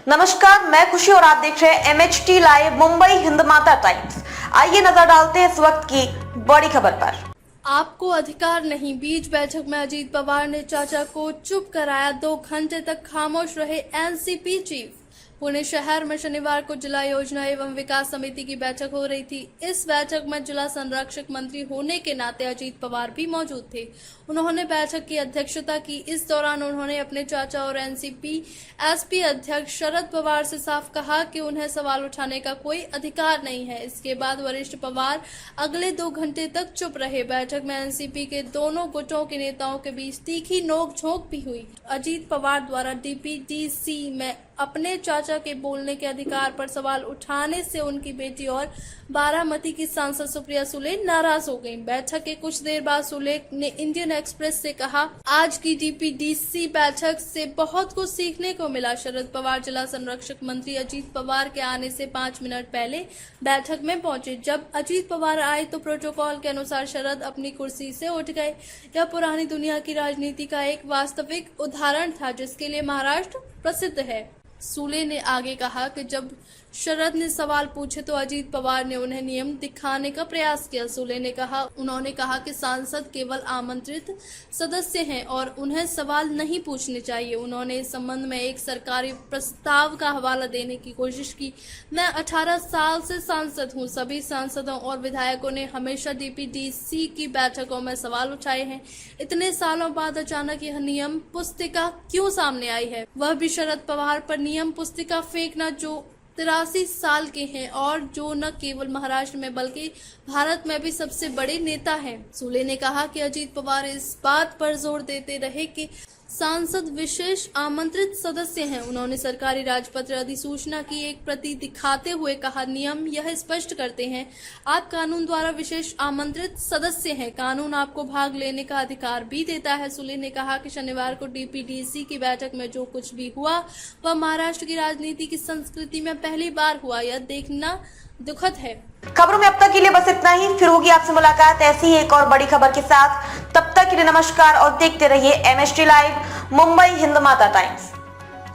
नमस्कार, मैं खुशी और आप देख रहे हैं MHT live Mumbai Hindmata times. आइए नजर डालते हैं इस वक्त की बड़ी खबर पर। आपको अधिकार नहीं, बीच बैठक में अजीत पवार ने चाचा को चुप कराया। 2 घंटे तक खामोश रहे एनसीपी चीफ। पुणे शहर में शनिवार को जिला योजना एवं विकास समिति की बैठक हो रही थी। इस बैठक में जिला संरक्षक मंत्री होने के नाते अजीत पवार भी मौजूद थे। उन्होंने बैठक की अध्यक्षता की। इस दौरान उन्होंने अपने चाचा और एनसीपी एसपी अध्यक्ष शरद पवार से साफ कहा कि उन्हें सवाल उठाने का कोई अधिकार नहीं है। इसके बाद वरिष्ठ पवार अगले 2 घंटे तक चुप रहे। बैठक में एनसीपी के दोनों गुटों के नेताओं के बीच तीखी नोकझोंक भी हुई। अजीत पवार द्वारा डीपीडीसी में अपने चाचा के बोलने के अधिकार पर सवाल उठाने से उनकी बेटी और बारामती की सांसद सुप्रिया सुले नाराज हो गईं। बैठक के कुछ देर बाद सुले ने इंडियन एक्सप्रेस से कहा, आज की डीपीडीसी बैठक से बहुत कुछ सीखने को मिला। शरद पवार जिला संरक्षक मंत्री अजीत पवार के आने से 5 मिनट पहले बैठक में पहुंचे। जब अजीत पवार आए तो प्रोटोकॉल के अनुसार शरद अपनी कुर्सी से उठ गए। यह पुरानी दुनिया की राजनीति का एक वास्तविक उदाहरण था जिसके लिए महाराष्ट्र प्रसिद्ध है। सूले ने आगे कहा कि जब शरद ने सवाल पूछे तो अजीत पवार ने उन्हें नियम दिखाने का प्रयास किया। सूले ने कहा, उन्होंने कहा कि सांसद केवल आमंत्रित सदस्य हैं और उन्हें सवाल नहीं पूछने चाहिए। उन्होंने इस संबंध में एक सरकारी प्रस्ताव का हवाला देने की कोशिश की। मैं 18 साल से सांसद हूं। सभी सांसदों और विधायकों ने हमेशा डीपीडीसी की बैठकों में सवाल उठाए हैं। इतने सालों बाद अचानक यह नियम पुस्तिका क्यों सामने आई है, वह भी शरद पवार पर नियम पुस्तिका फेंकना जो 83 साल के हैं और जो न केवल महाराष्ट्र में बल्कि भारत में भी सबसे बड़े नेता हैं। सूले ने कहा कि अजीत पवार इस बात पर जोर देते रहे कि सांसद विशेष आमंत्रित सदस्य हैं। उन्होंने सरकारी राजपत्र अधिसूचना की एक प्रति दिखाते हुए कहा, नियम यह स्पष्ट करते हैं आप कानून द्वारा विशेष आमंत्रित सदस्य हैं। कानून आपको भाग लेने का अधिकार भी देता है। सुले ने कहा कि शनिवार को डीपीडीसी की बैठक में जो कुछ भी हुआ वह महाराष्ट्र की राजनीति की संस्कृति में पहली बार हुआ। यह देखना दुखद है। खबरों में अब तक के लिए बस इतना ही। फिर होगी आपसे मुलाकात ऐसी ही एक और बड़ी खबर के साथ। तब तक के लिए नमस्कार और देखते रहिए MHT live Mumbai Hindmata times.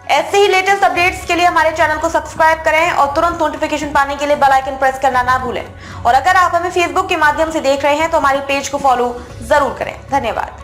ऐसे ही लेटेस्ट अपडेट्स के लिए हमारे चैनल को सब्सक्राइब करें और तुरंत नोटिफिकेशन पाने के लिए बेल आइकन प्रेस करना ना भूलें। और अगर आप हमें फेसबुक के माध्यम से देख रहे हैं तो हमारे पेज को फॉलो जरूर करें। धन्यवाद।